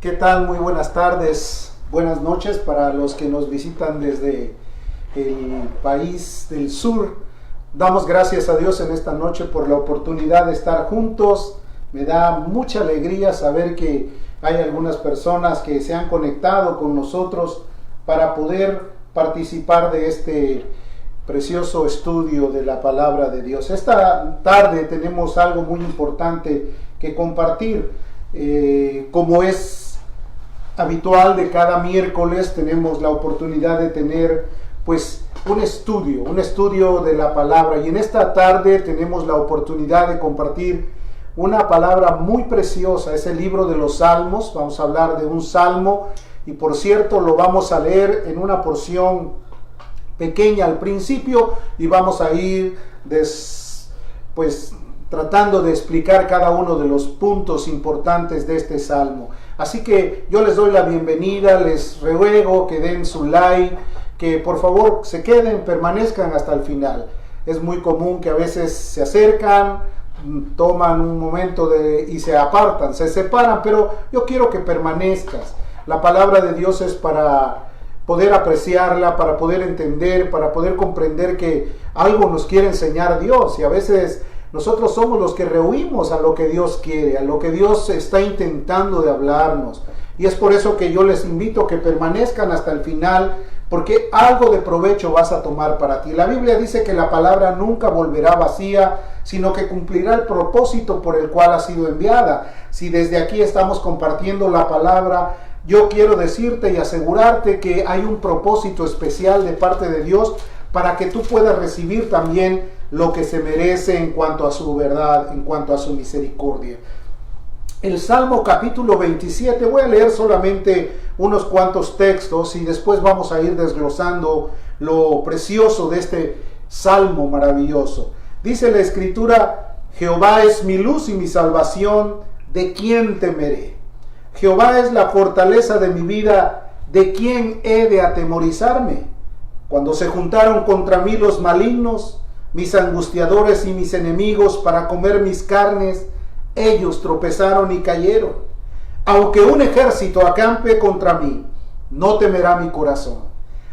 ¿Qué tal? Muy buenas tardes, buenas noches para los que nos visitan desde el país del sur. Damos gracias a Dios en esta noche por la oportunidad de estar juntos. Me da mucha alegría saber que hay algunas personas que se han conectado con nosotros para poder participar de este precioso estudio de la palabra de Dios. Esta tarde tenemos algo muy importante que compartir. Como es habitual de cada miércoles, tenemos la oportunidad de tener pues un estudio de la palabra, y en esta tarde tenemos la oportunidad de compartir una palabra muy preciosa. Es el libro de los Salmos. Vamos a hablar de un salmo, y por cierto lo vamos a leer en una porción pequeña al principio, y vamos a ir tratando de explicar cada uno de los puntos importantes de este salmo. Así que yo les doy la bienvenida, les ruego que den su like, que por favor se queden, permanezcan hasta el final. Es muy común que a veces se acercan, toman un momento y se apartan, se separan, pero yo quiero que permanezcas. La palabra de Dios es para poder apreciarla, para poder entender, para poder comprender que algo nos quiere enseñar Dios, y a veces nosotros somos los que rehuimos a lo que Dios quiere, a lo que Dios está intentando de hablarnos. Y es por eso que yo les invito a que permanezcan hasta el final, porque algo de provecho vas a tomar para ti. La Biblia dice que la palabra nunca volverá vacía, sino que cumplirá el propósito por el cual ha sido enviada. Si desde aquí estamos compartiendo la palabra, yo quiero decirte y asegurarte que hay un propósito especial de parte de Dios para que tú puedas recibir también lo que se merece en cuanto a su verdad, en cuanto a su misericordia. El Salmo capítulo 27, voy a leer solamente unos cuantos textos y después vamos a ir desglosando lo precioso de este salmo maravilloso. Dice la Escritura: Jehová es mi luz y mi salvación, ¿de quién temeré? Jehová es la fortaleza de mi vida, ¿de quién he de atemorizarme? Cuando se juntaron contra mí los malignos, mis angustiadores y mis enemigos para comer mis carnes, ellos tropezaron y cayeron. Aunque un ejército acampe contra mí, no temerá mi corazón.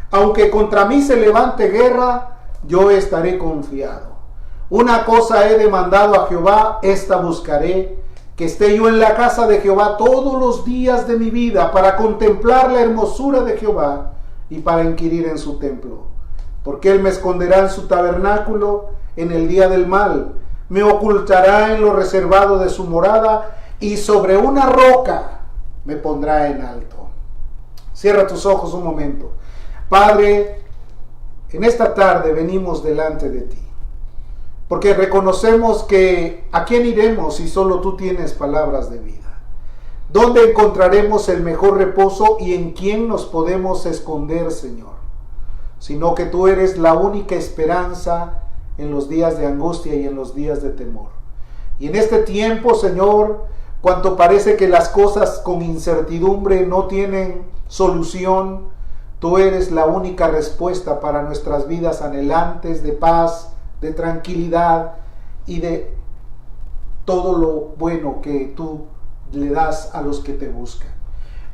Aunque contra mí se levante guerra, yo estaré confiado. Una cosa he demandado a Jehová, esta buscaré, que esté yo en la casa de Jehová todos los días de mi vida, para contemplar la hermosura de Jehová y para inquirir en su templo. Porque Él me esconderá en su tabernáculo en el día del mal, me ocultará en lo reservado de su morada, y sobre una roca me pondrá en alto. Cierra tus ojos un momento. Padre, en esta tarde venimos delante de ti, porque reconocemos que ¿a quién iremos si solo tú tienes palabras de vida? ¿Dónde encontraremos el mejor reposo y en quién nos podemos esconder, Señor? Sino que tú eres la única esperanza en los días de angustia y en los días de temor. Y en este tiempo, Señor, cuando parece que las cosas con incertidumbre no tienen solución, tú eres la única respuesta para nuestras vidas anhelantes de paz, de tranquilidad y de todo lo bueno que tú le das a los que te buscan.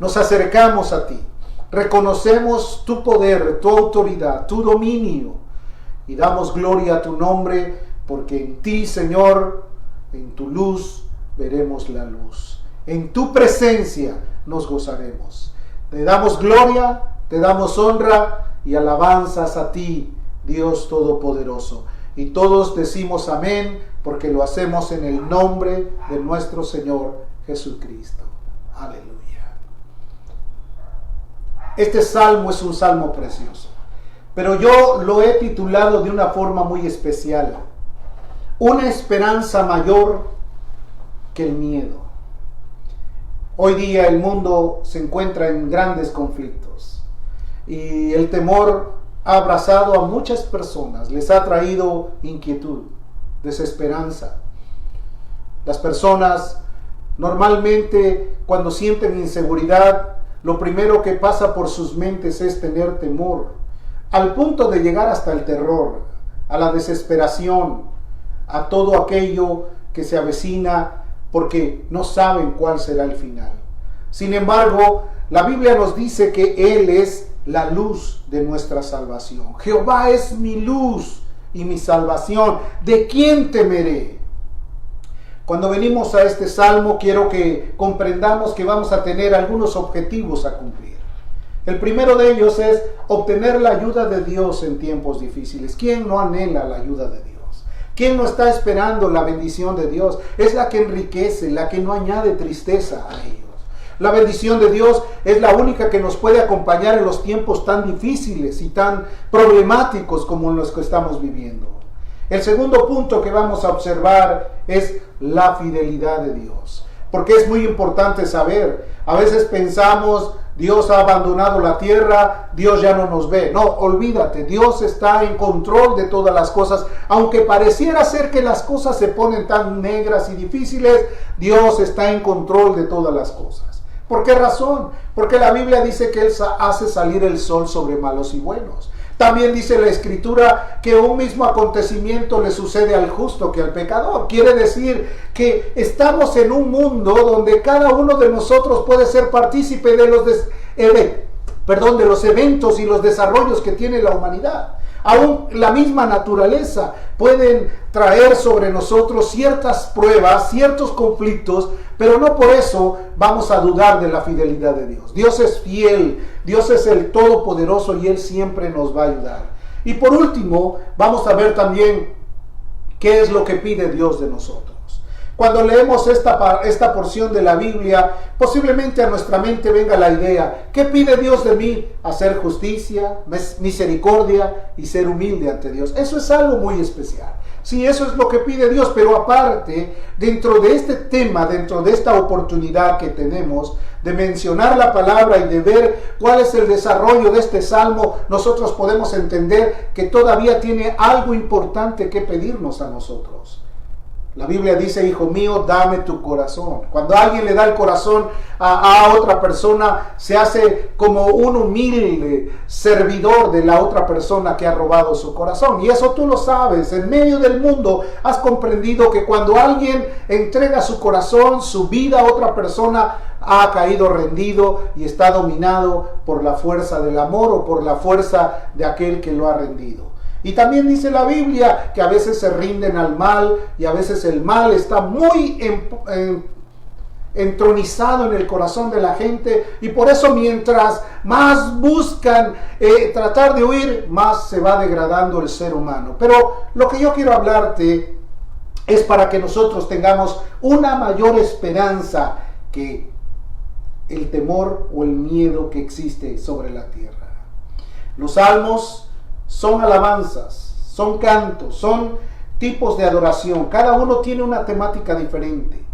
Nos acercamos a ti, reconocemos tu poder, tu autoridad, tu dominio, y damos gloria a tu nombre, porque en ti, Señor, en tu luz veremos la luz. En tu presencia nos gozaremos. Te damos gloria, te damos honra y alabanzas a ti, Dios Todopoderoso. Y todos decimos amén, porque lo hacemos en el nombre de nuestro Señor Jesucristo. Aleluya. Este salmo es un salmo precioso, pero yo lo he titulado de una forma muy especial: una esperanza mayor que el miedo. Hoy día el mundo se encuentra en grandes conflictos, y el temor ha abrazado a muchas personas, les ha traído inquietud, desesperanza. Las personas normalmente, cuando sienten inseguridad, lo primero que pasa por sus mentes es tener temor, al punto de llegar hasta el terror, a la desesperación, a todo aquello que se avecina, porque no saben cuál será el final. Sin embargo, la Biblia nos dice que Él es la luz de nuestra salvación. Jehová es mi luz y mi salvación. ¿De quién temeré? Cuando venimos a este salmo, quiero que comprendamos que vamos a tener algunos objetivos a cumplir. El primero de ellos es obtener la ayuda de Dios en tiempos difíciles. ¿Quién no anhela la ayuda de Dios? ¿Quién no está esperando la bendición de Dios? Es la que enriquece, la que no añade tristeza a ellos. La bendición de Dios es la única que nos puede acompañar en los tiempos tan difíciles y tan problemáticos como en los que estamos viviendo. El segundo punto que vamos a observar es la fidelidad de Dios. Porque es muy importante saber, a veces pensamos, Dios ha abandonado la tierra, Dios ya no nos ve. No, olvídate, Dios está en control de todas las cosas. Aunque pareciera ser que las cosas se ponen tan negras y difíciles, Dios está en control de todas las cosas. ¿Por qué razón? Porque la Biblia dice que Él hace salir el sol sobre malos y buenos. También dice la Escritura que un mismo acontecimiento le sucede al justo que al pecador. Quiere decir que estamos en un mundo donde cada uno de nosotros puede ser partícipe de los eventos y los desarrollos que tiene la humanidad. Aún la misma naturaleza pueden traer sobre nosotros ciertas pruebas, ciertos conflictos, pero no por eso vamos a dudar de la fidelidad de Dios. Dios es fiel, Dios es el Todopoderoso y Él siempre nos va a ayudar. Y por último, vamos a ver también qué es lo que pide Dios de nosotros. Cuando leemos esta porción de la Biblia, posiblemente a nuestra mente venga la idea, ¿qué pide Dios de mí? Hacer justicia, misericordia y ser humilde ante Dios. Eso es algo muy especial. Sí, eso es lo que pide Dios, pero aparte, dentro de este tema, dentro de esta oportunidad que tenemos de mencionar la palabra y de ver cuál es el desarrollo de este salmo, nosotros podemos entender que todavía tiene algo importante que pedirnos a nosotros. La Biblia dice, hijo mío, dame tu corazón. Cuando alguien le da el corazón a otra persona, se hace como un humilde servidor de la otra persona que ha robado su corazón. Y eso tú lo sabes. En medio del mundo has comprendido que cuando alguien entrega su corazón, su vida a otra persona, ha caído rendido y está dominado por la fuerza del amor o por la fuerza de aquel que lo ha rendido. Y también dice la Biblia que a veces se rinden al mal y a veces el mal está muy entronizado en el corazón de la gente, y por eso mientras más buscan tratar de huir, más se va degradando el ser humano. Pero lo que yo quiero hablarte es para que nosotros tengamos una mayor esperanza que el temor o el miedo que existe sobre la tierra. Los salmos son alabanzas, son cantos, son tipos de adoración. Cada uno tiene una temática diferente.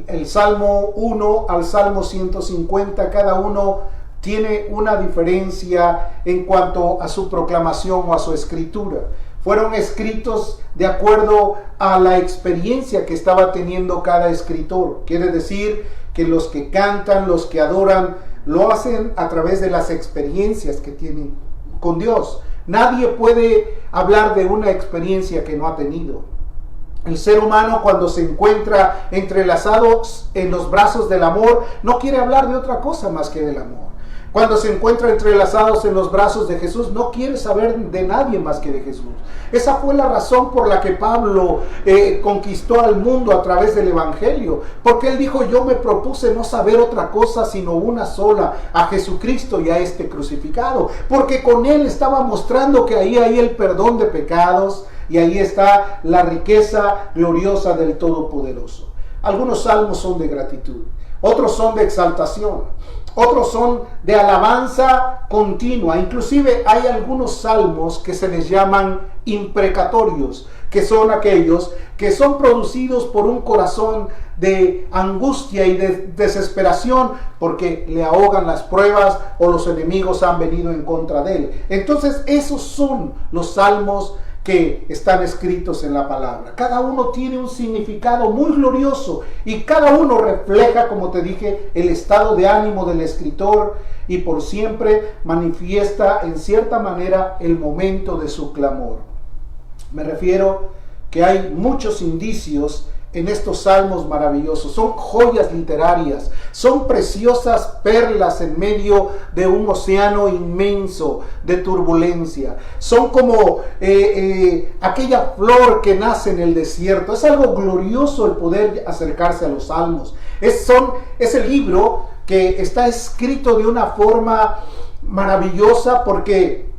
El Salmo 1 al Salmo 150, cada uno tiene una diferencia en cuanto a su proclamación o a su escritura. Fueron escritos de acuerdo a la experiencia que estaba teniendo cada escritor. Quiere decir que los que cantan, los que adoran, lo hacen a través de las experiencias que tienen con Dios. Nadie puede hablar de una experiencia que no ha tenido. El ser humano, cuando se encuentra entrelazado en los brazos del amor, no quiere hablar de otra cosa más que del amor. Cuando se encuentra entrelazados en los brazos de Jesús, no quiere saber de nadie más que de Jesús. Esa fue la razón por la que Pablo conquistó al mundo a través del Evangelio. Porque él dijo, yo me propuse no saber otra cosa sino una sola, a Jesucristo y a este crucificado. Porque con él estaba mostrando que ahí hay el perdón de pecados y ahí está la riqueza gloriosa del Todopoderoso. Algunos salmos son de gratitud, otros son de exaltación. Otros son de alabanza continua. Inclusive hay algunos salmos que se les llaman imprecatorios, que son aquellos que son producidos por un corazón de angustia y de desesperación porque le ahogan las pruebas o los enemigos han venido en contra de él. Entonces esos son los salmos que están escritos en la palabra. Cada uno tiene un significado muy glorioso y cada uno refleja, como te dije, el estado de ánimo del escritor y por siempre manifiesta en cierta manera el momento de su clamor. Me refiero que hay muchos indicios en estos salmos maravillosos. Son joyas literarias, son preciosas perlas en medio de un océano inmenso de turbulencia. Son como aquella flor que nace en el desierto. Es algo glorioso el poder acercarse a los salmos. Es el libro que está escrito de una forma maravillosa porque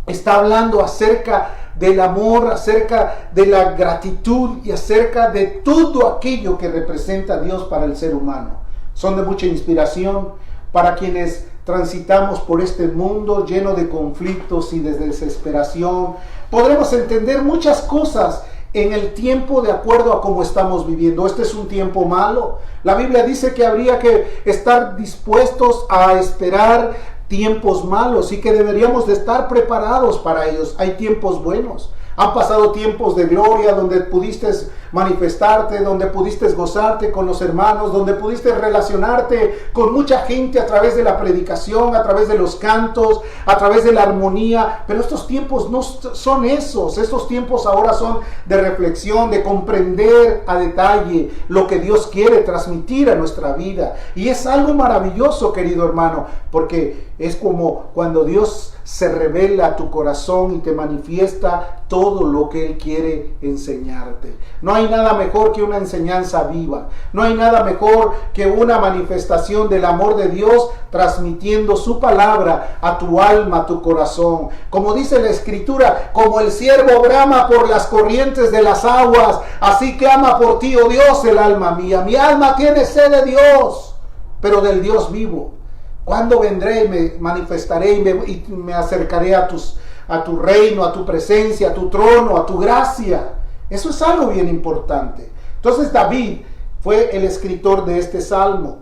está hablando acerca del amor, acerca de la gratitud y acerca de todo aquello que representa a Dios para el ser humano. Son de mucha inspiración para quienes transitamos por este mundo lleno de conflictos y de desesperación. Podremos entender muchas cosas en el tiempo de acuerdo a cómo estamos viviendo. Este es un tiempo malo. La Biblia dice que habría que estar dispuestos a esperar tiempos malos y que deberíamos de estar preparados para ellos. Hay tiempos buenos. Han pasado tiempos de gloria donde pudiste manifestarte, donde pudiste gozarte con los hermanos, donde pudiste relacionarte con mucha gente a través de la predicación, a través de los cantos, a través de la armonía. Pero estos tiempos no son esos. Estos tiempos ahora son de reflexión, de comprender a detalle lo que Dios quiere transmitir a nuestra vida. Y es algo maravilloso, querido hermano, porque es como cuando Dios se revela a tu corazón y te manifiesta todo lo que Él quiere enseñarte. No hay nada mejor que una enseñanza viva. No hay nada mejor que una manifestación del amor de Dios transmitiendo su palabra a tu alma, a tu corazón. Como dice la Escritura, como el ciervo brama por las corrientes de las aguas, así clama por ti, oh Dios, el alma mía. Mi alma tiene sed de Dios, pero del Dios vivo. ¿Cuándo vendré y me manifestaré y me acercaré a tu reino, a tu presencia, a tu trono, a tu gracia? Eso es algo bien importante. Entonces David fue el escritor de este salmo.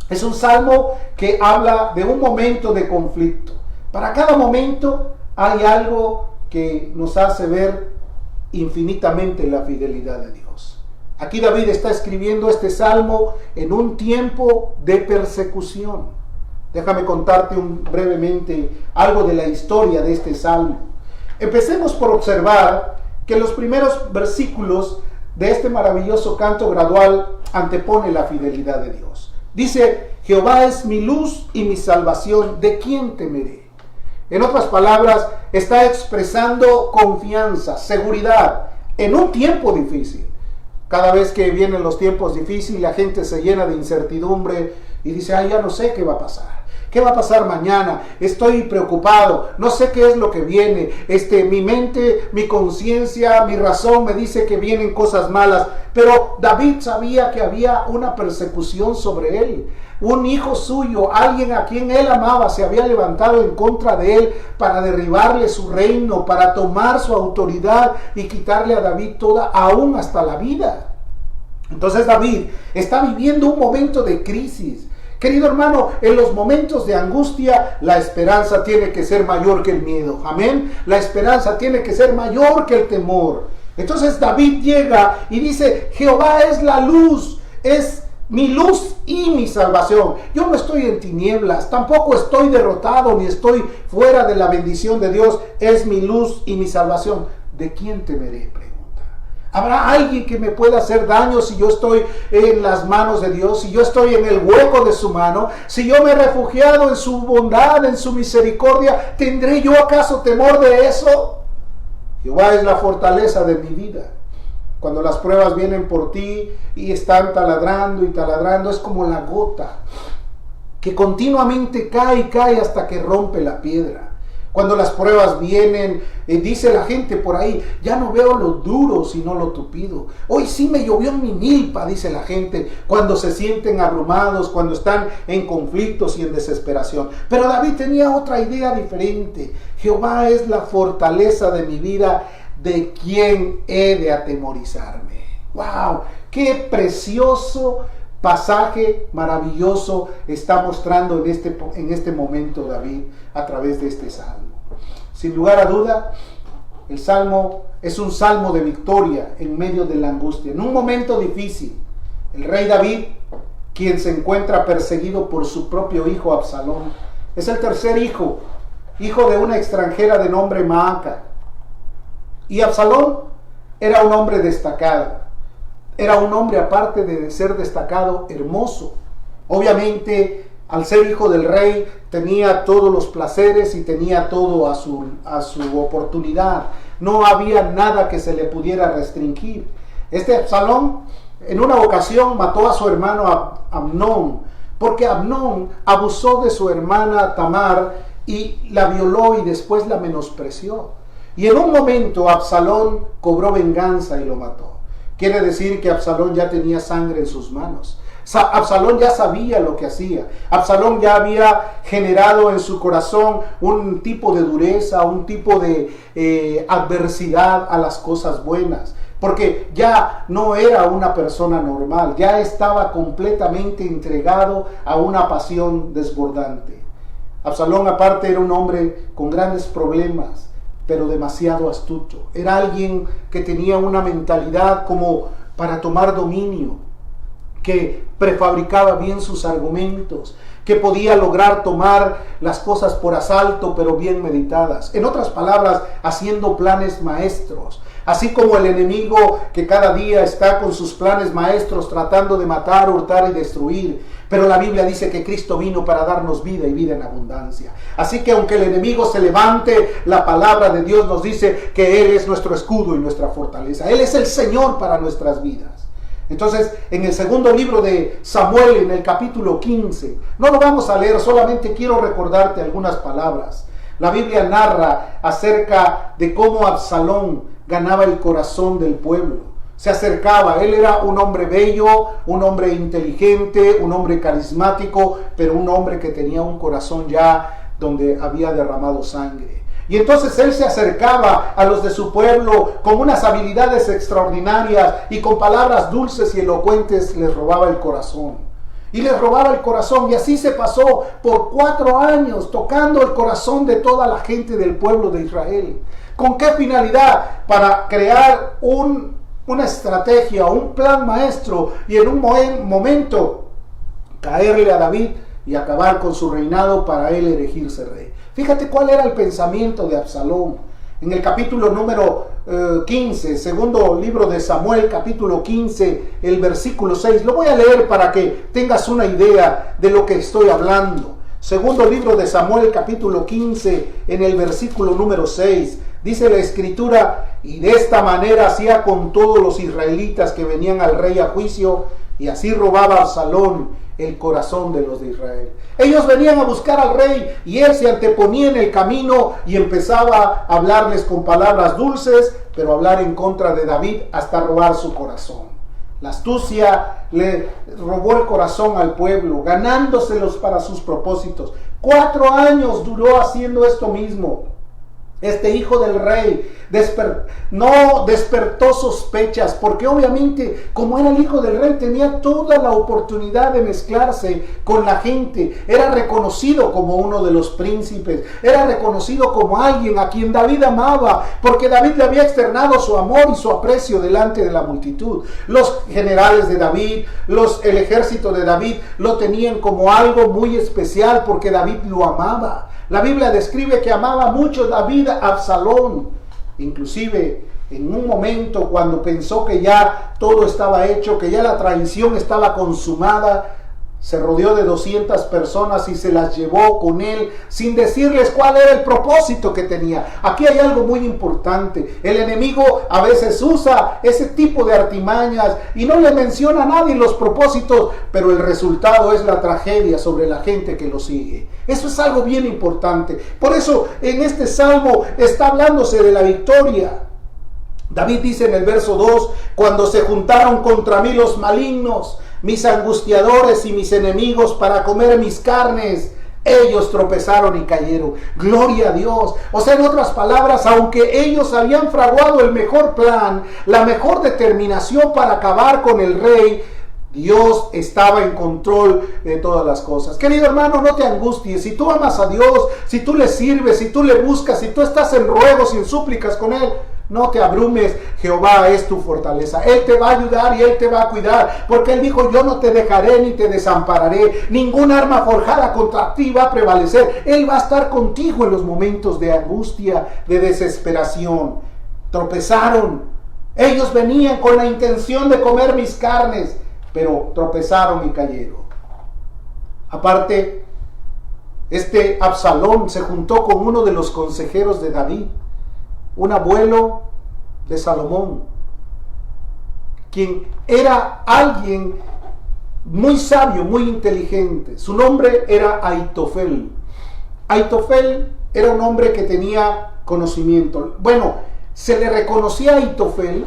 Es un salmo que habla de un momento de conflicto. Para cada momento hay algo que nos hace ver infinitamente la fidelidad de Dios. Aquí David está escribiendo este salmo en un tiempo de persecución. Déjame contarte brevemente algo de la historia de este salmo. Empecemos por observar que los primeros versículos de este maravilloso canto gradual antepone la fidelidad de Dios. Dice: Jehová es mi luz y mi salvación, ¿de quién temeré? En otras palabras, está expresando confianza, seguridad en un tiempo difícil. Cada vez que vienen los tiempos difíciles, la gente se llena de incertidumbre y dice: ay, ya no sé qué va a pasar. ¿Qué va a pasar mañana? Estoy preocupado, no sé qué es lo que viene. Mi mente, mi conciencia, mi razón me dice que vienen cosas malas. Pero David sabía que había una persecución sobre él. Un hijo suyo, alguien a quien él amaba, se había levantado en contra de él para derribarle su reino, para tomar su autoridad y quitarle a David toda, aún hasta la vida. Entonces David está viviendo un momento de crisis. Querido hermano, en los momentos de angustia, la esperanza tiene que ser mayor que el miedo. Amén. La esperanza tiene que ser mayor que el temor. Entonces David llega y dice: Jehová es la luz, es mi luz y mi salvación. Yo no estoy en tinieblas, tampoco estoy derrotado, ni estoy fuera de la bendición de Dios. Es mi luz y mi salvación. ¿De quién temeré? ¿Habrá alguien que me pueda hacer daño si yo estoy en las manos de Dios? Si yo estoy en el hueco de su mano, si yo me he refugiado en su bondad, en su misericordia, ¿tendré yo acaso temor de eso? Jehová es la fortaleza de mi vida. Cuando las pruebas vienen por ti y están taladrando y taladrando, es como la gota que continuamente cae y cae hasta que rompe la piedra. Cuando las pruebas vienen, dice la gente por ahí: ya no veo lo duro sino lo tupido. Hoy sí me llovió en mi milpa, dice la gente, cuando se sienten abrumados, cuando están en conflictos y en desesperación. Pero David tenía otra idea diferente. Jehová es la fortaleza de mi vida, ¿de quién he de atemorizarme? ¡Wow! ¡Qué precioso pasaje maravilloso está mostrando en este momento David a través de este salmo! Sin lugar a duda, el salmo es un salmo de victoria en medio de la angustia. En un momento difícil, el rey David, quien se encuentra perseguido por su propio hijo Absalón, es el tercer hijo de una extranjera de nombre Maaca. Y Absalón era un hombre destacado. era un hombre, aparte de ser destacado, hermoso. Obviamente, al ser hijo del rey, tenía todos los placeres y tenía todo a su oportunidad. No había nada que se le pudiera restringir. Este Absalón, en una ocasión, mató a su hermano Amnón, porque Amnón abusó de su hermana Tamar y la violó y después la menospreció. Y en un momento Absalón cobró venganza y lo mató. Quiere decir que Absalón ya tenía sangre en sus manos. Absalón ya sabía lo que hacía. Absalón ya había generado en su corazón un tipo de dureza, un tipo de adversidad a las cosas buenas. Porque ya no era una persona normal, ya estaba completamente entregado a una pasión desbordante. Absalón, aparte, era un hombre con grandes problemas, pero demasiado astuto. Era alguien que tenía una mentalidad como para tomar dominio, que prefabricaba bien sus argumentos, que podía lograr tomar las cosas por asalto, pero bien meditadas. En otras palabras, haciendo planes maestros. Así como el enemigo que cada día está con sus planes maestros tratando de matar, hurtar y destruir. Pero la Biblia dice que Cristo vino para darnos vida y vida en abundancia. Así que aunque el enemigo se levante, la palabra de Dios nos dice que Él es nuestro escudo y nuestra fortaleza. Él es el Señor para nuestras vidas. Entonces, en el segundo libro de Samuel, en el capítulo 15, no lo vamos a leer, solamente quiero recordarte algunas palabras. La Biblia narra acerca de cómo Absalón ganaba el corazón del pueblo. Se acercaba, él era un hombre bello, un hombre inteligente, un hombre carismático, pero un hombre que tenía un corazón ya donde había derramado sangre. Y entonces él se acercaba a los de su pueblo con unas habilidades extraordinarias y con palabras dulces y elocuentes les robaba el corazón. Y les robaba el corazón, y así se pasó por 4 años tocando el corazón de toda la gente del pueblo de Israel. ¿Con qué finalidad? Para crear una estrategia, un plan maestro y en un momento caerle a David y acabar con su reinado para él erigirse rey. Fíjate cuál era el pensamiento de Absalón. En el capítulo número 15, segundo libro de Samuel, capítulo 15, el versículo 6. Lo voy a leer para que tengas una idea de lo que estoy hablando. Segundo libro de Samuel, capítulo 15, en el versículo número 6. Dice la escritura: y de esta manera hacía con todos los israelitas que venían al rey a juicio, y así robaba Absalón el corazón de los de Israel. Ellos venían a buscar al rey y él se anteponía en el camino y empezaba a hablarles con palabras dulces, pero hablar en contra de David hasta robar su corazón. La astucia le robó el corazón al pueblo, ganándoselos para sus propósitos. 4 años duró haciendo esto mismo. Este hijo del rey no despertó sospechas, porque obviamente, como era el hijo del rey, tenía toda la oportunidad de mezclarse con la gente. Era reconocido como uno de los príncipes, era reconocido como alguien a quien David amaba, porque David le había externado su amor y su aprecio delante de la multitud. Los generales de David, el ejército de David, lo tenían como algo muy especial, porque David lo amaba. La Biblia describe que amaba mucho David a Absalón. Inclusive en un momento cuando pensó que ya todo estaba hecho, que ya la traición estaba consumada, se rodeó de 200 personas y se las llevó con él sin decirles cuál era el propósito que tenía. Aquí hay algo muy importante. El enemigo a veces usa ese tipo de artimañas y no le menciona a nadie los propósitos, pero el resultado es la tragedia sobre la gente que lo sigue. Eso es algo bien importante. Por eso en este salmo está hablándose de la victoria. David dice en el verso 2: cuando se juntaron contra mí los malignos, mis angustiadores y mis enemigos para comer mis carnes, ellos tropezaron y cayeron. Gloria a Dios. O sea, en otras palabras, aunque ellos habían fraguado el mejor plan, la mejor determinación para acabar con el rey, Dios estaba en control de todas las cosas. Querido hermano, no te angusties. Si tú amas a Dios, si tú le sirves, si tú le buscas, si tú estás en ruegos y en súplicas con Él, no te abrumes. Jehová es tu fortaleza. Él te va a ayudar y Él te va a cuidar, porque Él dijo: yo no te dejaré ni te desampararé. Ninguna arma forjada contra ti va a prevalecer. Él va a estar contigo en los momentos de angustia, de desesperación. Tropezaron, Ellos venían con la intención de comer mis carnes, pero tropezaron y cayeron. Aparte, este Absalón se juntó con uno de los consejeros de David, un abuelo de Salomón, quien era alguien muy sabio, muy inteligente. Su nombre era Aitofel. Aitofel era un hombre que tenía conocimiento. Bueno, se le reconocía a Aitofel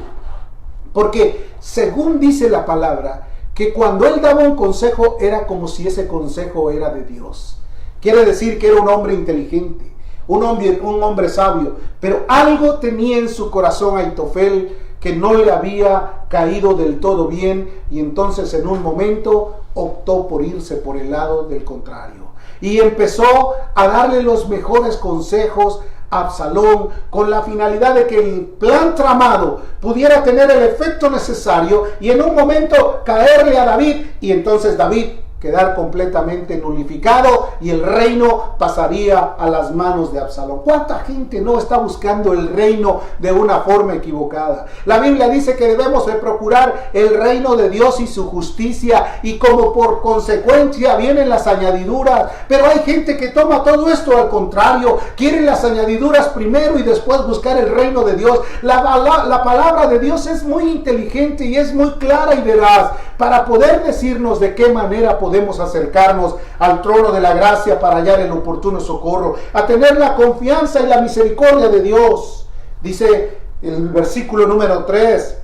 porque, según dice la palabra, que cuando él daba un consejo era como si ese consejo era de Dios. Quiere decir que era un hombre inteligente, un hombre sabio, pero algo tenía en su corazón Aitofel que no le había caído del todo bien, y entonces en un momento optó por irse por el lado del contrario y empezó a darle los mejores consejos a Absalón, con la finalidad de que el plan tramado pudiera tener el efecto necesario y en un momento caerle a David, y entonces David quedar completamente nulificado y el reino pasaría a las manos de Absalón. ¿Cuánta gente no está buscando el reino de una forma equivocada? La Biblia dice que debemos de procurar el reino de Dios y su justicia, y como por consecuencia vienen las añadiduras. Pero hay gente que toma todo esto al contrario, quieren las añadiduras primero y después buscar el reino de Dios. La palabra de Dios es muy inteligente y es muy clara y veraz para poder decirnos de qué manera podemos acercarnos al trono de la gracia para hallar el oportuno socorro, a tener la confianza y la misericordia de Dios. Dice el versículo número 3,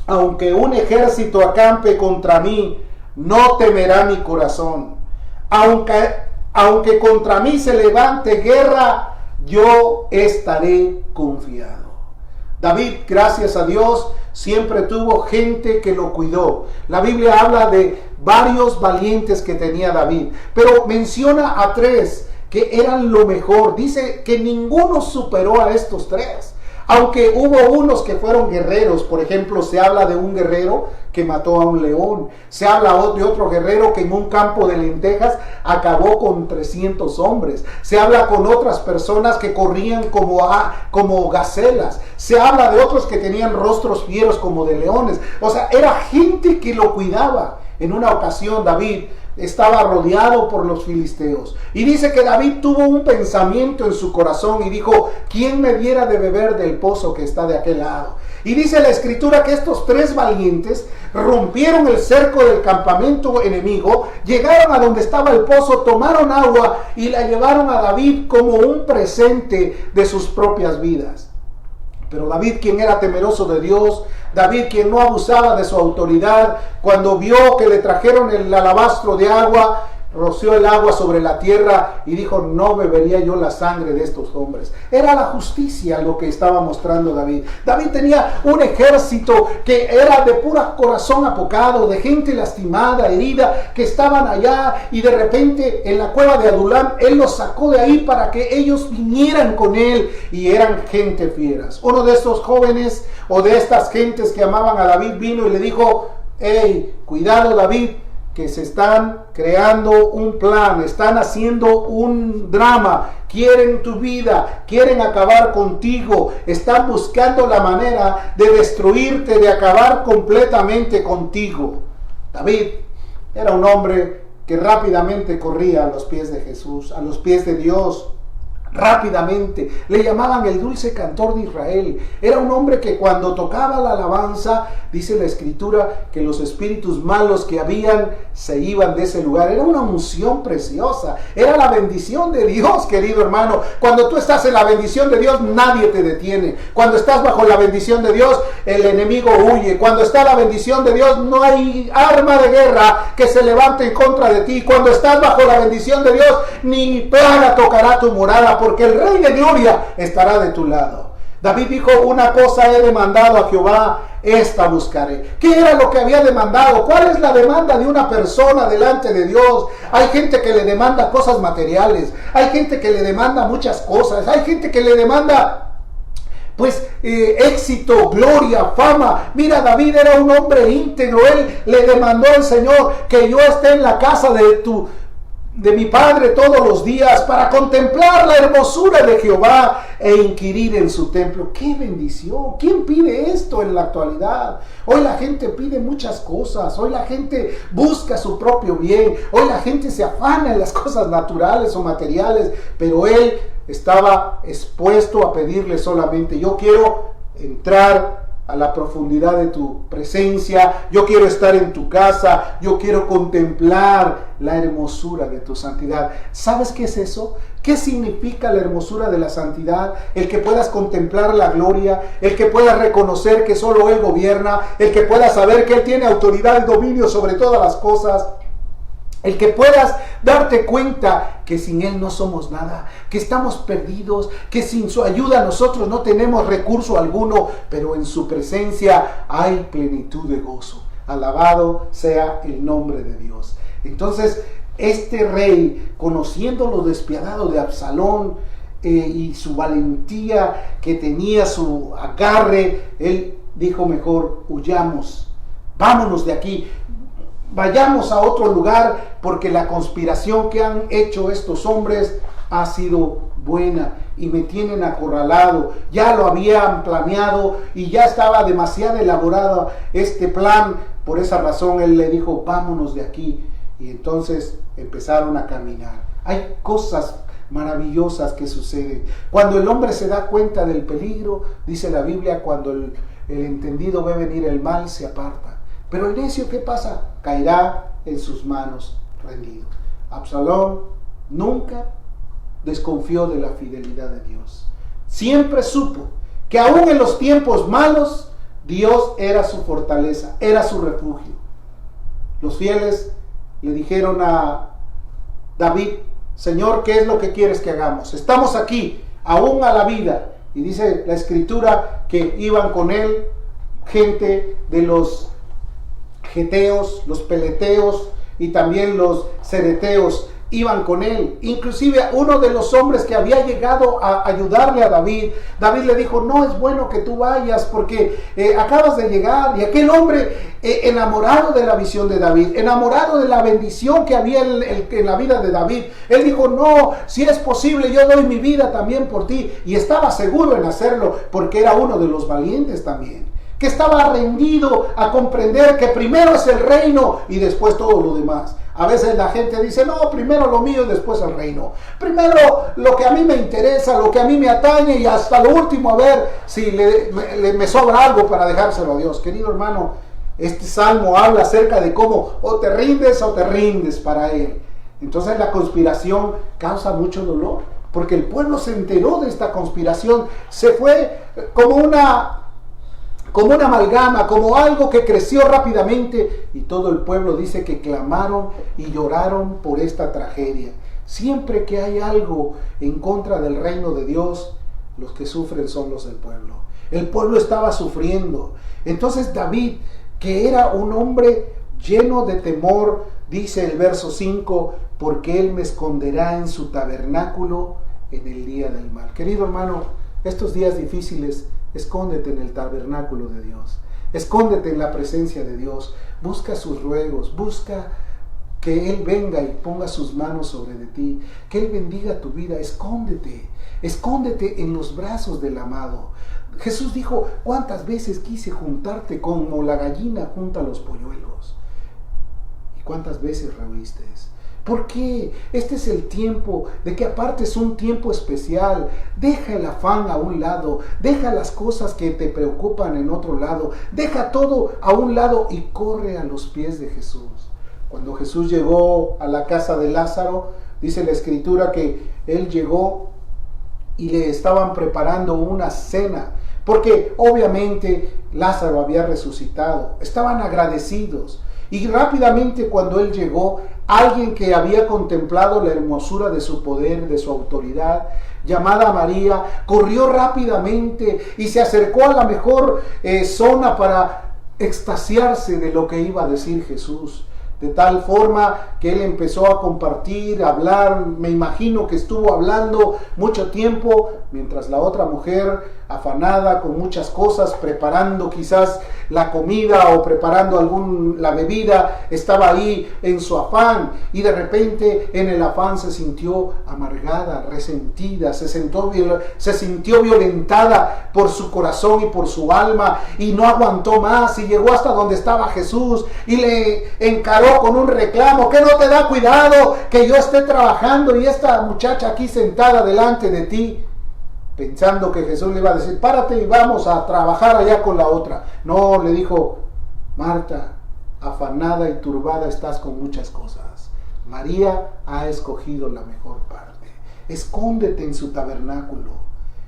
aunque un ejército acampe contra mí, no temerá mi corazón. Aunque contra mí se levante guerra, yo estaré confiado. David, gracias a Dios, siempre tuvo gente que lo cuidó. La Biblia habla de varios valientes que tenía David, pero menciona a 3 que eran lo mejor. Dice que ninguno superó a estos 3. Aunque hubo unos que fueron guerreros. Por ejemplo, se habla de un guerrero que mató a un león. Se habla de otro guerrero que en un campo de lentejas acabó con 300 hombres. Se habla con otras personas que corrían como gacelas. Se habla de otros que tenían rostros fieros como de leones. O sea, era gente que lo cuidaba. En una ocasión David estaba rodeado por los filisteos, y dice que David tuvo un pensamiento en su corazón y dijo: ¿quién me diera de beber del pozo que está de aquel lado? Y dice la escritura que estos 3 valientes rompieron el cerco del campamento enemigo, llegaron a donde estaba el pozo, tomaron agua y la llevaron a David como un presente de sus propias vidas. Pero David, quien era temeroso de Dios, David, quien no abusaba de su autoridad, cuando vio que le trajeron el alabastro de agua, roció el agua sobre la tierra y dijo: no bebería yo la sangre de estos hombres. Era la justicia lo que estaba mostrando David. David tenía un ejército que era de puro corazón apocado, de gente lastimada, herida, que estaban allá, y de repente en la cueva de Adulam él los sacó de ahí para que ellos vinieran con él, y eran gente fieras. Uno de estos jóvenes o de estas gentes que amaban a David vino y le dijo: hey, cuidado David, que se están creando un plan, están haciendo un drama, quieren tu vida, quieren acabar contigo, están buscando la manera de destruirte, de acabar completamente contigo. David era un hombre que rápidamente corría a los pies de Jesús, a los pies de Dios. Rápidamente, le llamaban el dulce cantor de Israel. Era un hombre que cuando tocaba la alabanza, dice la escritura, que los espíritus malos que habían se iban de ese lugar. Era una unción preciosa, era la bendición de Dios, querido hermano. Cuando tú estás en la bendición de Dios, nadie te detiene. Cuando estás bajo la bendición de Dios, el enemigo huye. Cuando está la bendición de Dios, no hay arma de guerra que se levante en contra de ti. Cuando estás bajo la bendición de Dios, ni plaga tocará tu morada, porque el Rey de Gloria estará de tu lado. David dijo: una cosa he demandado a Jehová, esta buscaré. ¿Qué era lo que había demandado? ¿Cuál es la demanda de una persona delante de Dios? Hay gente que le demanda cosas materiales, hay gente que le demanda muchas cosas, hay gente que le demanda éxito, gloria, fama. Mira, David era un hombre íntegro. Él le demandó al Señor: que yo esté en la casa de de mi Padre todos los días para contemplar la hermosura de Jehová e inquirir en su templo. ¡Qué bendición! ¿Quién pide esto en la actualidad? Hoy la gente pide muchas cosas, hoy la gente busca su propio bien, hoy la gente se afana en las cosas naturales o materiales, pero él estaba expuesto a pedirle solamente: yo quiero entrar a la profundidad de tu presencia, yo quiero estar en tu casa, yo quiero contemplar la hermosura de tu santidad. ¿Sabes qué es eso? ¿Qué significa la hermosura de la santidad? El que puedas contemplar la gloria, el que puedas reconocer que solo Él gobierna, el que puedas saber que Él tiene autoridad y dominio sobre todas las cosas, el que puedas darte cuenta que sin Él no somos nada, que estamos perdidos, que sin su ayuda nosotros no tenemos recurso alguno, pero en su presencia hay plenitud de gozo. Alabado sea el nombre de Dios. Entonces, este rey, conociendo lo despiadado de Absalón y su valentía que tenía, su agarre, él dijo: mejor huyamos, vámonos de aquí. Vayamos a otro lugar, porque la conspiración que han hecho estos hombres ha sido buena y me tienen acorralado. Ya lo habían planeado y ya estaba demasiado elaborado este plan. Por esa razón él le dijo: vámonos de aquí. Y entonces empezaron a caminar. Hay cosas maravillosas que suceden cuando el hombre se da cuenta del peligro. Dice la Biblia: cuando el entendido ve venir el mal, se aparta. Pero el necio, ¿qué pasa? Caerá en sus manos rendido. Absalón nunca desconfió de la fidelidad de Dios. Siempre supo que aún en los tiempos malos, Dios era su fortaleza, era su refugio. Los fieles le dijeron a David: Señor, ¿qué es lo que quieres que hagamos? Estamos aquí, aún a la vida. Y dice la Escritura que iban con él gente de los geteos, los peleteos y también los cereteos. Iban con él. Inclusive uno de los hombres que había llegado a ayudarle a David, David le dijo: no es bueno que tú vayas porque acabas de llegar. Y aquel hombre, enamorado de la visión de David, enamorado de la bendición que había en la vida de David, él dijo: no, si es posible, yo doy mi vida también por ti. Y estaba seguro en hacerlo, porque era uno de los valientes también, que estaba rendido a comprender que primero es el reino y después todo lo demás. A veces la gente dice: no, primero lo mío y después el reino. Primero lo que a mí me interesa, lo que a mí me atañe, y hasta lo último a ver si me sobra algo para dejárselo a Dios. Querido hermano, este salmo habla acerca de cómo o te rindes para Él. Entonces la conspiración causa mucho dolor, porque el pueblo se enteró de esta conspiración. Se fue como una amalgama, como algo que creció rápidamente, y todo el pueblo dice que clamaron y lloraron por esta tragedia. Siempre que hay algo en contra del reino de Dios, los que sufren son los del pueblo. El pueblo estaba sufriendo. Entonces David, que era un hombre lleno de temor, dice el verso 5: porque él me esconderá en su tabernáculo en el día del mal. Querido hermano, estos días difíciles, escóndete en el tabernáculo de Dios, escóndete en la presencia de Dios, busca sus ruegos, busca que Él venga y ponga sus manos sobre de ti, que Él bendiga tu vida. Escóndete en los brazos del amado. Jesús dijo: ¿cuántas veces quise juntarte como la gallina junta los polluelos? ¿Y cuántas veces rehuiste? ¿Por qué? Este es el tiempo de que apartes un tiempo especial. Deja el afán a un lado, deja las cosas que te preocupan en otro lado, deja todo a un lado y corre a los pies de Jesús. Cuando Jesús llegó a la casa de Lázaro, dice la Escritura que Él llegó y le estaban preparando una cena, porque obviamente Lázaro había resucitado. Estaban agradecidos. Y rápidamente, cuando Él llegó, alguien que había contemplado la hermosura de su poder, de su autoridad, llamada María, corrió rápidamente y se acercó a la mejor zona para extasiarse de lo que iba a decir Jesús. De tal forma que él empezó a compartir, a hablar. Me imagino que estuvo hablando mucho tiempo, mientras la otra mujer, afanada con muchas cosas, preparando quizás la comida o preparando la bebida, estaba ahí en su afán y de repente en el afán se sintió amargada, resentida, se sintió violentada por su corazón y por su alma y no aguantó más y llegó hasta donde estaba Jesús y le encaró con un reclamo: ¿qué no te da cuidado que yo esté trabajando y esta muchacha aquí sentada delante de ti? Pensando que Jesús le iba a decir: párate y vamos a trabajar allá con la otra. No, le dijo: Marta, afanada y turbada estás con muchas cosas. María ha escogido la mejor parte. Escóndete en su tabernáculo.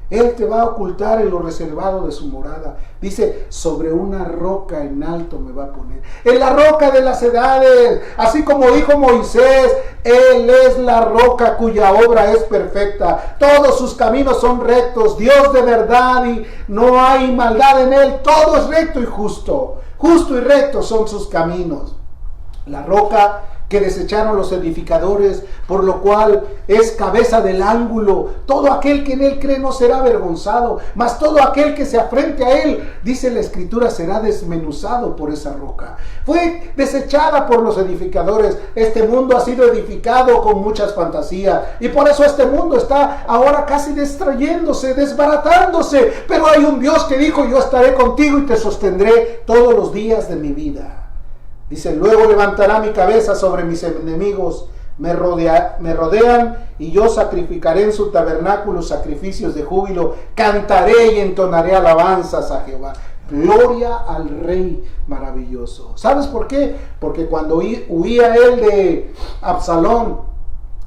Él te va a ocultar en lo reservado de su morada. Dice: sobre una roca en alto me va a poner. En la roca de las edades, así como dijo Moisés, Él es la roca cuya obra es perfecta. Todos sus caminos son rectos. Dios de verdad y no hay maldad en Él. Todo es recto y justo. Justo y recto son sus caminos. La roca que desecharon los edificadores, por lo cual es cabeza del ángulo. Todo aquel que en él cree no será avergonzado, mas todo aquel que se afrente a él, dice la Escritura, será desmenuzado por esa roca. Fue desechada por los edificadores. Este mundo ha sido edificado con muchas fantasías y por eso este mundo está ahora casi destruyéndose, desbaratándose. Pero hay un Dios que dijo: yo estaré contigo y te sostendré todos los días de mi vida. Dice: luego levantará mi cabeza sobre mis enemigos, me rodean y yo sacrificaré en su tabernáculo sacrificios de júbilo, cantaré y entonaré alabanzas a Jehová. Gloria al Rey maravilloso. ¿Sabes por qué? Porque cuando huía él de Absalón,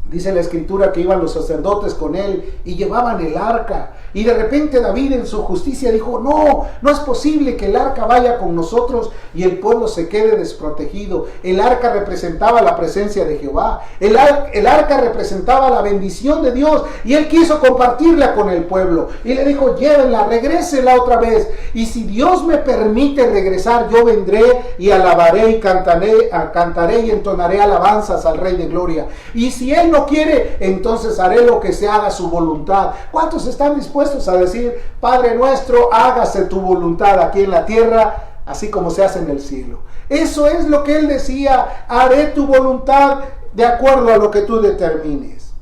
dice la Escritura que iban los sacerdotes con él y llevaban el arca. Y de repente David en su justicia dijo: no es posible que el arca vaya con nosotros y el pueblo se quede desprotegido. El arca representaba la presencia de Jehová. El arca representaba la bendición de Dios y él quiso compartirla con el pueblo. Y le dijo: llévenla, regrésela otra vez. Y si Dios me permite regresar, yo vendré y alabaré y cantaré y entonaré alabanzas al Rey de Gloria. Y si él no quiere, entonces haré lo que se haga su voluntad. ¿Cuántos están dispuestos a decir: Padre nuestro, hágase tu voluntad aquí en la tierra, así como se hace en el cielo? Eso es lo que él decía: haré tu voluntad de acuerdo a lo que tú determines.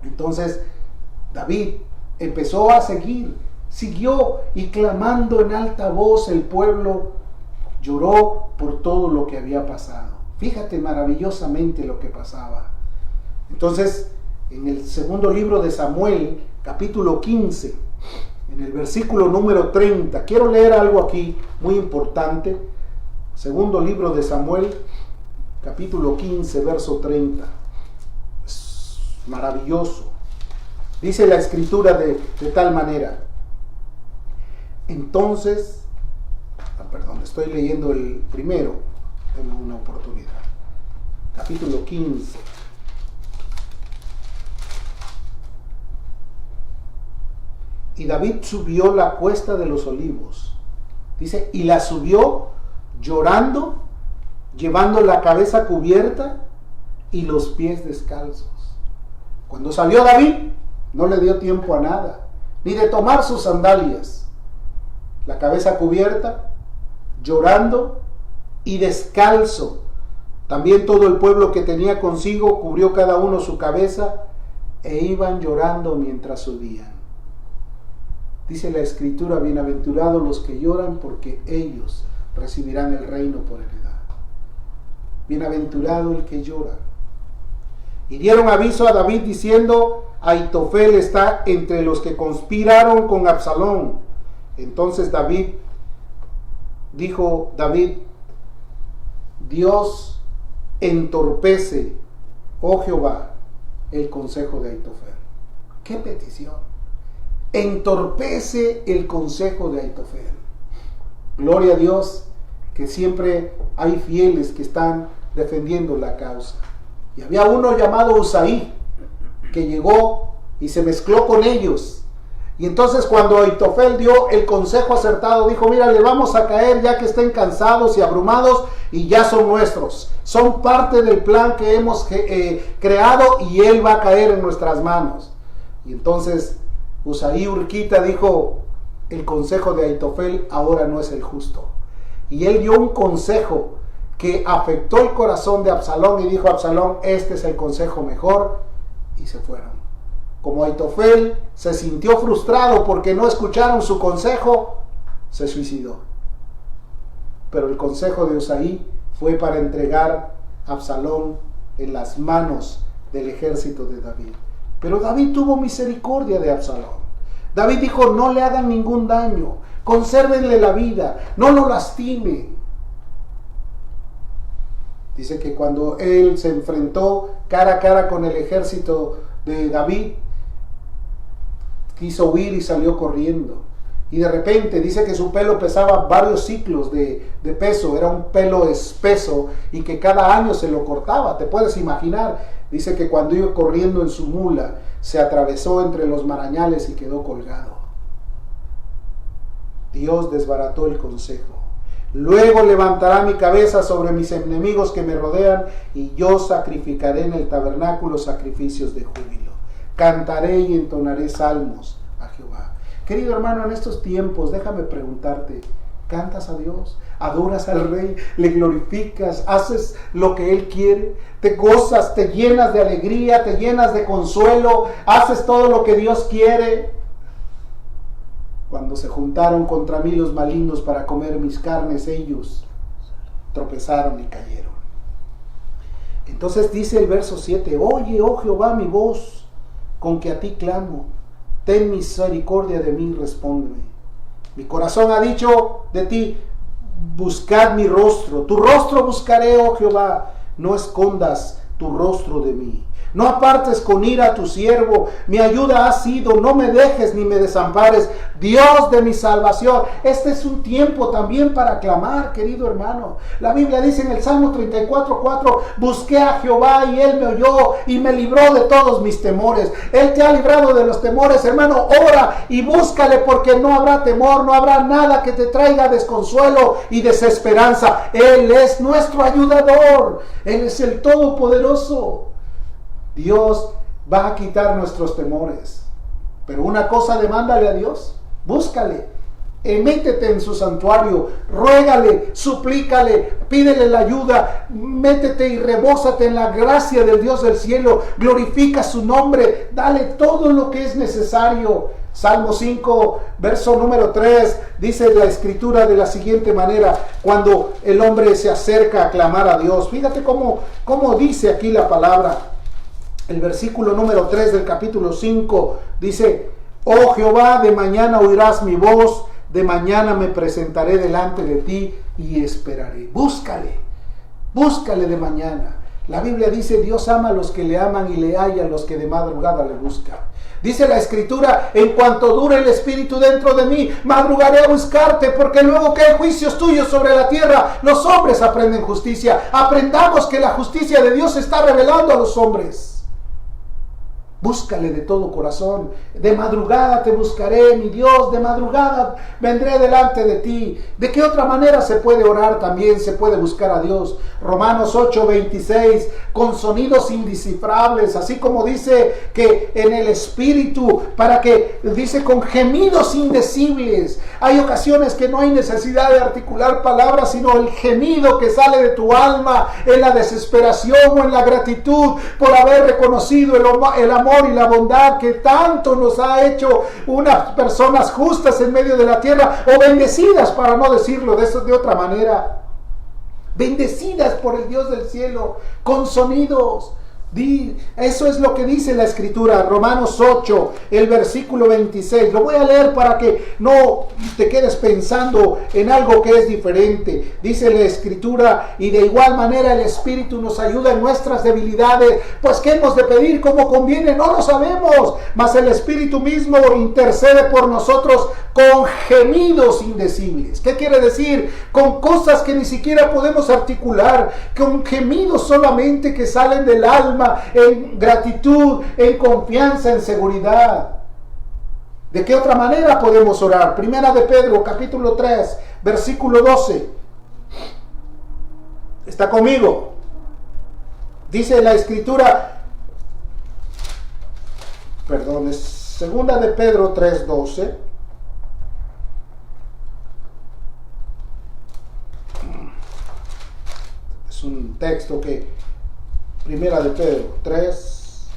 Entonces David empezó a siguió y clamando en alta voz el pueblo lloró por todo lo que había pasado. Fíjate maravillosamente lo que pasaba. Entonces, en el segundo libro de Samuel, capítulo 15, en el versículo número 30, quiero leer algo aquí muy importante. Segundo libro de Samuel, capítulo 15, verso 30. Es maravilloso. Dice la Escritura de tal manera. Entonces, estoy leyendo el primero, tengo una oportunidad. Capítulo 15. Y David subió la cuesta de los olivos. Dice: y la subió llorando, llevando la cabeza cubierta y los pies descalzos. Cuando salió David, no le dio tiempo a nada, ni de tomar sus sandalias. La cabeza cubierta, llorando y descalzo. También todo el pueblo que tenía consigo cubrió cada uno su cabeza e iban llorando mientras subían. Dice la Escritura: bienaventurados los que lloran, porque ellos recibirán el reino por heredad. Bienaventurado el que llora. Y dieron aviso a David diciendo: Ahitofel está entre los que conspiraron con Absalón. Entonces dijo David: Dios entorpece, oh Jehová, el consejo de Ahitofel. ¡Qué petición! Entorpece el consejo de Ahitofel. Gloria a Dios que siempre hay fieles que están defendiendo la causa. Y había uno llamado Usaí que llegó y se mezcló con ellos. Y entonces cuando Ahitofel dio el consejo acertado, dijo: mira, le vamos a caer ya que estén cansados y abrumados y ya son nuestros. Son parte del plan que hemos creado y él va a caer en nuestras manos. Y entonces Usaí Urquita dijo: el consejo de Ahitofel ahora no es el justo. Y él dio un consejo que afectó el corazón de Absalón y dijo: Absalón, este es el consejo mejor. Y se fueron. Como Aitofel se sintió frustrado porque no escucharon su consejo, se suicidó. Pero el consejo de Usaí fue para entregar a Absalón en las manos del ejército de David. Pero David tuvo misericordia de Absalón. David dijo: no le hagan ningún daño, consérvenle la vida, no lo lastimen. Dice que cuando él se enfrentó cara a cara con el ejército de David, quiso huir y salió corriendo. Y de repente dice que su pelo pesaba varios ciclos de peso, era un pelo espeso y que cada año se lo cortaba, te puedes imaginar. Dice que cuando iba corriendo en su mula, se atravesó entre los marañales y quedó colgado. Dios desbarató el consejo. Luego levantará mi cabeza sobre mis enemigos que me rodean, y yo sacrificaré en el tabernáculo sacrificios de júbilo. Cantaré y entonaré salmos a Jehová. Querido hermano, en estos tiempos, déjame preguntarte, ¿cantas a Dios? ¿Adoras al Rey? ¿Le glorificas? ¿Haces lo que Él quiere? ¿Te gozas? ¿Te llenas de alegría? ¿Te llenas de consuelo? ¿Haces todo lo que Dios quiere? Cuando se juntaron contra mí los malignos para comer mis carnes, ellos tropezaron y cayeron. Entonces dice el verso 7, oye, oh Jehová, mi voz, con que a ti clamo, ten misericordia de mí, respóndeme. Mi corazón ha dicho de ti, buscad mi rostro, tu rostro buscaré, oh Jehová, no escondas tu rostro de mí. No apartes con ira a tu siervo, mi ayuda ha sido, no me dejes ni me desampares, Dios de mi salvación. Este es un tiempo también para clamar, querido hermano. La Biblia dice en el Salmo 34:4, busqué a Jehová y Él me oyó y me libró de todos mis temores. Él te ha librado de los temores, hermano. Ora y búscale, porque no habrá temor, no habrá nada que te traiga desconsuelo y desesperanza. Él es nuestro ayudador, Él es el Todopoderoso. Dios va a quitar nuestros temores. Pero una cosa, demándale a Dios. Búscale. Métete en su santuario. Ruégale, suplícale, pídele la ayuda. Métete y rebózate en la gracia del Dios del cielo. Glorifica su nombre. Dale todo lo que es necesario. Salmo 5, verso número 3, dice la escritura de la siguiente manera, cuando el hombre se acerca a clamar a Dios. Fíjate cómo dice aquí la palabra. El versículo número 3 del capítulo 5 dice: oh Jehová, de mañana oirás mi voz, de mañana me presentaré delante de ti y esperaré. Búscale de mañana. La Biblia dice: Dios ama a los que le aman y le halla a los que de madrugada le buscan. Dice la escritura: en cuanto dure el espíritu dentro de mí, madrugaré a buscarte, porque luego que hay juicios tuyos sobre la tierra, los hombres aprenden justicia. Aprendamos que la justicia de Dios se está revelando a los hombres. Búscale de todo corazón. De madrugada te buscaré, mi Dios, de madrugada vendré delante de ti. ¿De qué otra manera se puede orar también? Se puede buscar a Dios. Romanos 8:26, con sonidos indescifrables, así como dice que en el espíritu, para que, dice, con gemidos indecibles. Hay ocasiones que no hay necesidad de articular palabras, sino el gemido que sale de tu alma en la desesperación o en la gratitud por haber reconocido el amor y la bondad que tanto nos ha hecho unas personas justas en medio de la tierra, o bendecidas, para no decirlo de otra manera, bendecidas por el Dios del cielo, con sonidos. Eso es lo que dice la escritura, Romanos 8, el versículo 26. Lo voy a leer para que no te quedes pensando en algo que es diferente. Dice la escritura: y de igual manera el Espíritu nos ayuda en nuestras debilidades, pues ¿qué hemos de pedir como conviene? No lo sabemos, mas el Espíritu mismo intercede por nosotros con gemidos indecibles. ¿Qué quiere decir? Con cosas que ni siquiera podemos articular, con gemidos solamente que salen del alma, en gratitud, en confianza, en seguridad. ¿De qué otra manera podemos orar? Primera de Pedro, capítulo 3, versículo 12. ¿Está conmigo? Dice la escritura, perdón, es segunda de Pedro 3:12. Es un texto que, Primera de Pedro 3,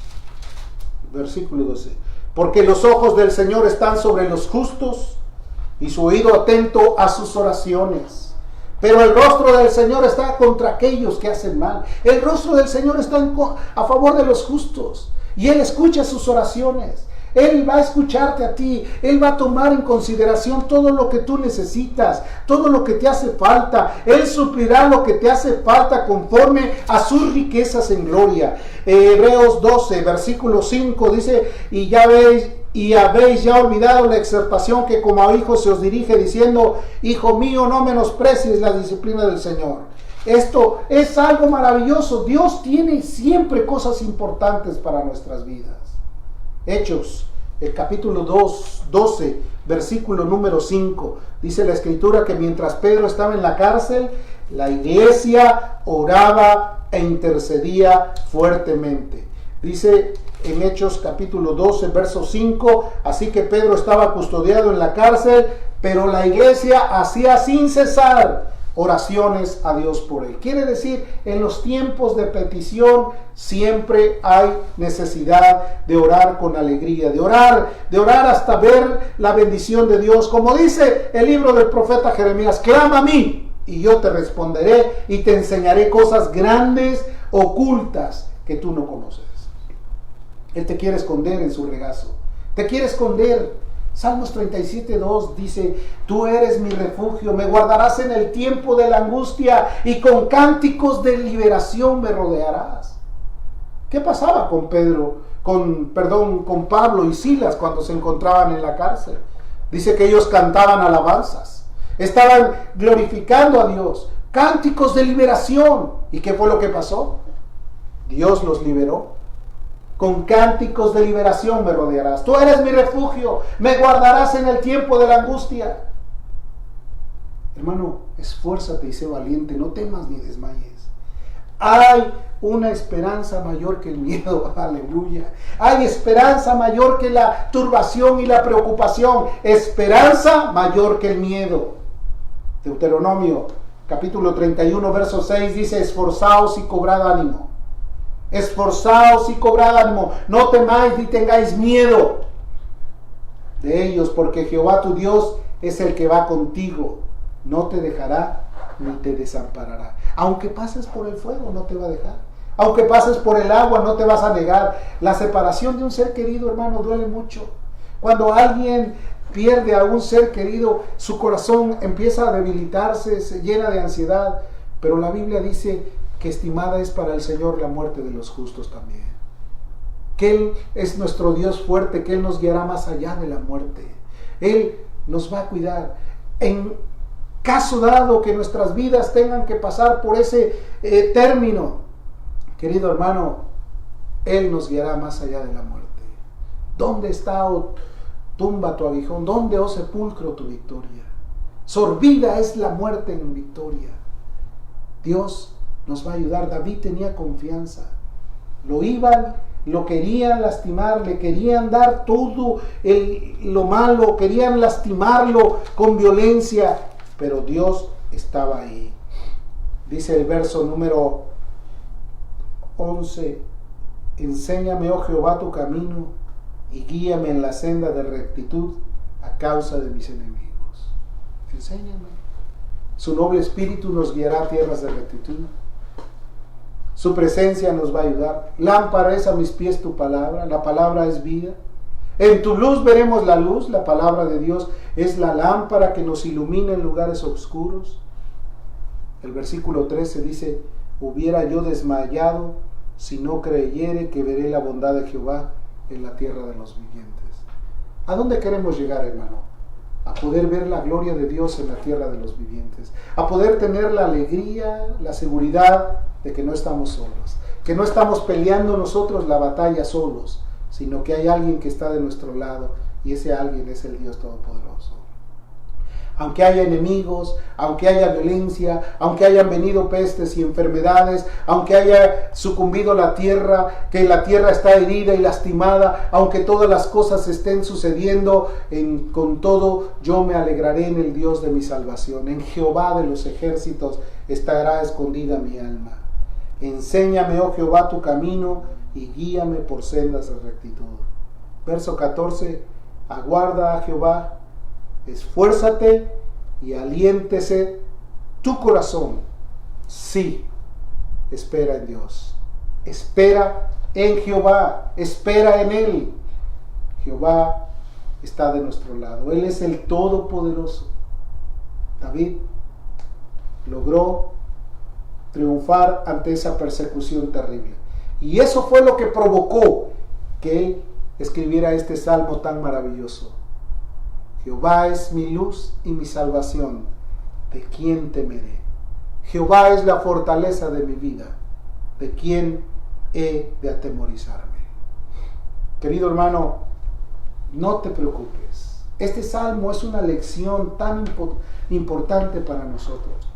versículo 12. Porque los ojos del Señor están sobre los justos y su oído atento a sus oraciones. Pero el rostro del Señor está contra aquellos que hacen mal. El rostro del Señor está a favor de los justos. Y Él escucha sus oraciones. Él va a escucharte a ti. Él va a tomar en consideración todo lo que tú necesitas, todo lo que te hace falta. Él suplirá lo que te hace falta conforme a sus riquezas en gloria. Hebreos 12, versículo 5 dice, y habéis ya olvidado la exhortación que como a hijos se os dirige, diciendo, hijo mío, no menosprecies la disciplina del Señor. Esto es algo maravilloso. Dios tiene siempre cosas importantes para nuestras vidas. Hechos, el capítulo 12, versículo número 5. Dice la Escritura que mientras Pedro estaba en la cárcel, la iglesia oraba e intercedía fuertemente. Dice en Hechos capítulo 12, verso 5, así que Pedro estaba custodiado en la cárcel, pero la iglesia hacía sin cesar oraciones a Dios por él. Quiere decir, en los tiempos de petición siempre hay necesidad de orar con alegría, de orar hasta ver la bendición de Dios. Como dice el libro del profeta Jeremías, clama a mí y yo te responderé y te enseñaré cosas grandes, ocultas, que tú no conoces. Él te quiere esconder en su regazo, te quiere esconder. Salmos 37:2 dice, tú eres mi refugio, me guardarás en el tiempo de la angustia y con cánticos de liberación me rodearás. ¿Qué pasaba con Pablo y Silas cuando se encontraban en la cárcel? Dice que ellos cantaban alabanzas, estaban glorificando a Dios, cánticos de liberación. ¿Y qué fue lo que pasó? Dios los liberó. Con cánticos de liberación me rodearás. Tú eres mi refugio, me guardarás en el tiempo de la angustia. Hermano, esfuérzate y sé valiente, no temas ni desmayes. Hay una esperanza mayor que el miedo, aleluya. Hay esperanza mayor que la turbación y la preocupación. Esperanza mayor que el miedo. Deuteronomio capítulo 31, verso 6 dice, esforzaos y cobrad ánimo. Esforzaos y cobrad ánimo, no temáis ni tengáis miedo de ellos, porque Jehová tu Dios es el que va contigo, no te dejará ni te desamparará. Aunque pases por el fuego, no te va a dejar. Aunque pases por el agua, no te vas a negar. La separación de un ser querido, hermano, duele mucho. Cuando alguien pierde a un ser querido, su corazón empieza a debilitarse, se llena de ansiedad. Pero la Biblia dice que estimada es para el Señor la muerte de los justos también. Que Él es nuestro Dios fuerte, que Él nos guiará más allá de la muerte. Él nos va a cuidar. En caso dado que nuestras vidas tengan que pasar por ese término, querido hermano, Él nos guiará más allá de la muerte. ¿Dónde está, oh tumba, tu aguijón? ¿Dónde, oh sepulcro, tu victoria? Sorbida es la muerte en victoria. Dios nos va a ayudar. David tenía confianza. Lo querían lastimar, le querían dar todo lo malo, querían lastimarlo con violencia, pero Dios estaba ahí. Dice el verso número 11, enséñame, oh Jehová, tu camino y guíame en la senda de rectitud a causa de mis enemigos. Enséñame. Su noble espíritu nos guiará a tierras de rectitud. Su presencia nos va a ayudar. Lámpara es a mis pies tu palabra, la palabra es vida. En tu luz veremos la luz, la palabra de Dios es la lámpara que nos ilumina en lugares oscuros. El versículo 13 dice, hubiera yo desmayado si no creyere que veré la bondad de Jehová en la tierra de los vivientes. ¿A dónde queremos llegar, hermano? A poder ver la gloria de Dios en la tierra de los vivientes, a poder tener la alegría, la seguridad de que no estamos solos, que no estamos peleando nosotros la batalla solos, sino que hay alguien que está de nuestro lado y ese alguien es el Dios Todopoderoso. Aunque haya enemigos, aunque haya violencia, aunque hayan venido pestes y enfermedades, aunque haya sucumbido la tierra, que la tierra está herida y lastimada, aunque todas las cosas estén sucediendo, con todo yo me alegraré en el Dios de mi salvación, en Jehová de los ejércitos estará escondida mi alma. Enséñame, oh Jehová, tu camino y guíame por sendas de rectitud. Verso 14, aguarda a Jehová, esfuérzate y aliéntese tu corazón. Sí, espera en Dios. Espera en Jehová, espera en Él. Jehová está de nuestro lado. Él es el Todopoderoso. David logró triunfar ante esa persecución terrible. Y eso fue lo que provocó que él escribiera este salmo tan maravilloso. Jehová es mi luz y mi salvación. ¿De quién temeré? Jehová es la fortaleza de mi vida. ¿De quién he de atemorizarme? Querido hermano, no te preocupes. Este salmo es una lección tan importante para nosotros.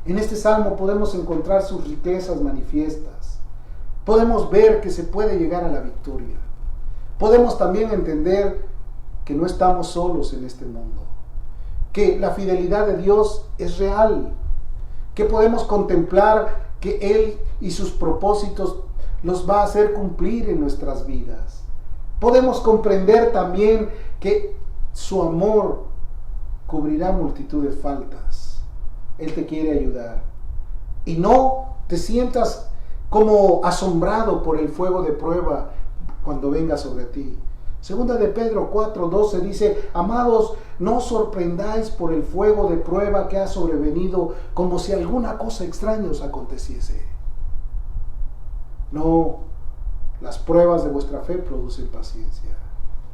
En este salmo podemos encontrar sus riquezas manifiestas. Podemos ver que se puede llegar a la victoria. Podemos también entender que no estamos solos en este mundo, que la fidelidad de Dios es real, que podemos contemplar que Él y sus propósitos los va a hacer cumplir en nuestras vidas. Podemos comprender también que su amor cubrirá multitud de faltas. Él te quiere ayudar. Y no te sientas como asombrado por el fuego de prueba cuando venga sobre ti. Segunda de Pedro 4:12 dice: amados, no os sorprendáis por el fuego de prueba que ha sobrevenido, como si alguna cosa extraña os aconteciese. No, las pruebas de vuestra fe producen paciencia,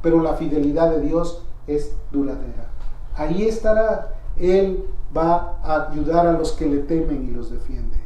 pero la fidelidad de Dios es duradera. Ahí estará. Él va a ayudar a los que le temen y los defiende.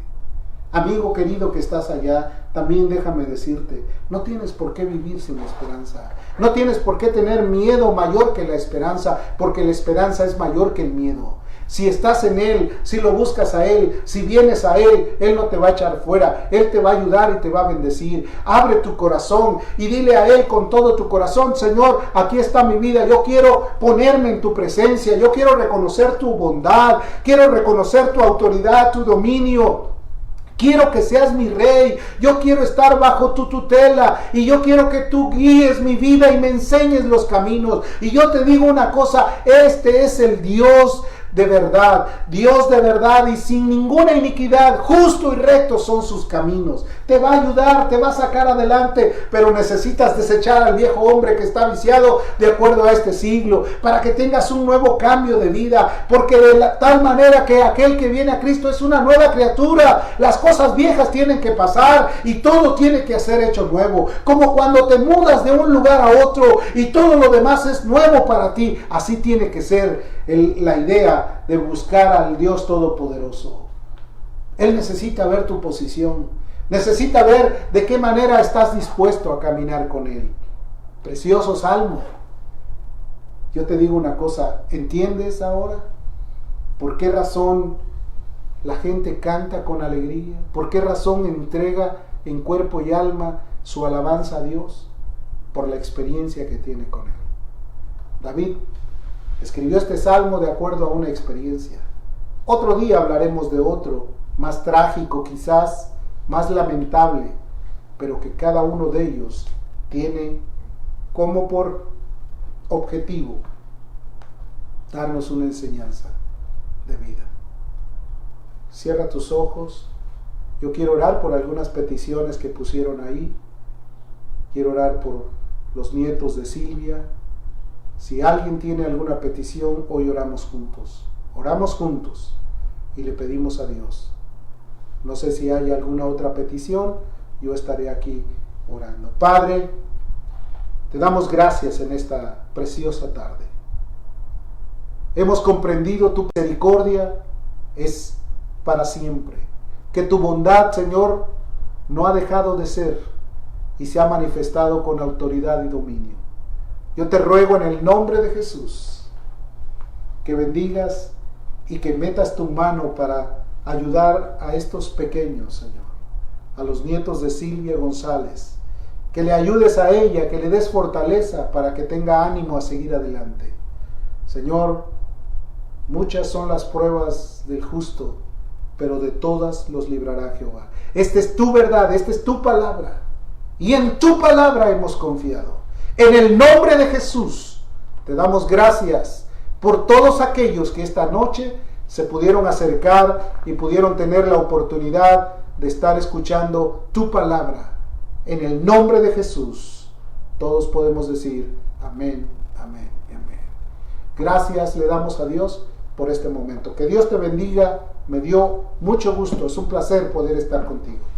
Amigo querido que estás allá, también déjame decirte, no tienes por qué vivir sin esperanza. No tienes por qué tener miedo mayor que la esperanza, porque la esperanza es mayor que el miedo. Si estás en Él, si lo buscas a Él, si vienes a Él, Él no te va a echar fuera. Él te va a ayudar y te va a bendecir. Abre tu corazón y dile a Él con todo tu corazón: Señor, aquí está mi vida. Yo quiero ponerme en tu presencia. Yo quiero reconocer tu bondad. Quiero reconocer tu autoridad, tu dominio. Quiero que seas mi rey, yo quiero estar bajo tu tutela y yo quiero que tú guíes mi vida y me enseñes los caminos. Y yo te digo una cosa, este es el Dios de verdad y sin ninguna iniquidad, justo y recto son sus caminos. Te va a ayudar, te va a sacar adelante, pero necesitas desechar al viejo hombre que está viciado de acuerdo a este siglo, para que tengas un nuevo cambio de vida, porque de tal manera que aquel que viene a Cristo es una nueva criatura. Las cosas viejas tienen que pasar y todo tiene que ser hecho nuevo, como cuando te mudas de un lugar a otro y todo lo demás es nuevo para ti. Así tiene que ser la idea de buscar al Dios Todopoderoso. Él necesita ver tu posición, necesita ver de qué manera estás dispuesto a caminar con Él. Precioso salmo. Yo te digo una cosa, ¿entiendes ahora por qué razón la gente canta con alegría? ¿Por qué razón entrega en cuerpo y alma su alabanza a Dios? Por la experiencia que tiene con Él. David escribió este salmo de acuerdo a una experiencia. Otro día hablaremos de otro, más trágico quizás, más lamentable, pero que cada uno de ellos tiene como por objetivo darnos una enseñanza de vida. Cierra tus ojos. Yo quiero orar por algunas peticiones que pusieron ahí. Quiero orar por los nietos de Silvia. Si alguien tiene alguna petición, hoy oramos juntos. Oramos juntos y le pedimos a Dios. No sé si hay alguna otra petición, yo estaré aquí orando. Padre, te damos gracias en esta preciosa tarde. Hemos comprendido tu misericordia es para siempre. Que tu bondad, Señor, no ha dejado de ser y se ha manifestado con autoridad y dominio. Yo te ruego en el nombre de Jesús que bendigas y que metas tu mano para ayudar a estos pequeños, Señor, a los nietos de Silvia González, que le ayudes a ella, que le des fortaleza para que tenga ánimo a seguir adelante. Señor, muchas son las pruebas del justo, pero de todas los librará Jehová. Esta es tu verdad, esta es tu palabra. Y en tu palabra hemos confiado. En el nombre de Jesús, te damos gracias por todos aquellos que esta noche se pudieron acercar y pudieron tener la oportunidad de estar escuchando tu palabra. En el nombre de Jesús, todos podemos decir amén, amén y amén. Gracias le damos a Dios por este momento. Que Dios te bendiga. Me dio mucho gusto. Es un placer poder estar contigo.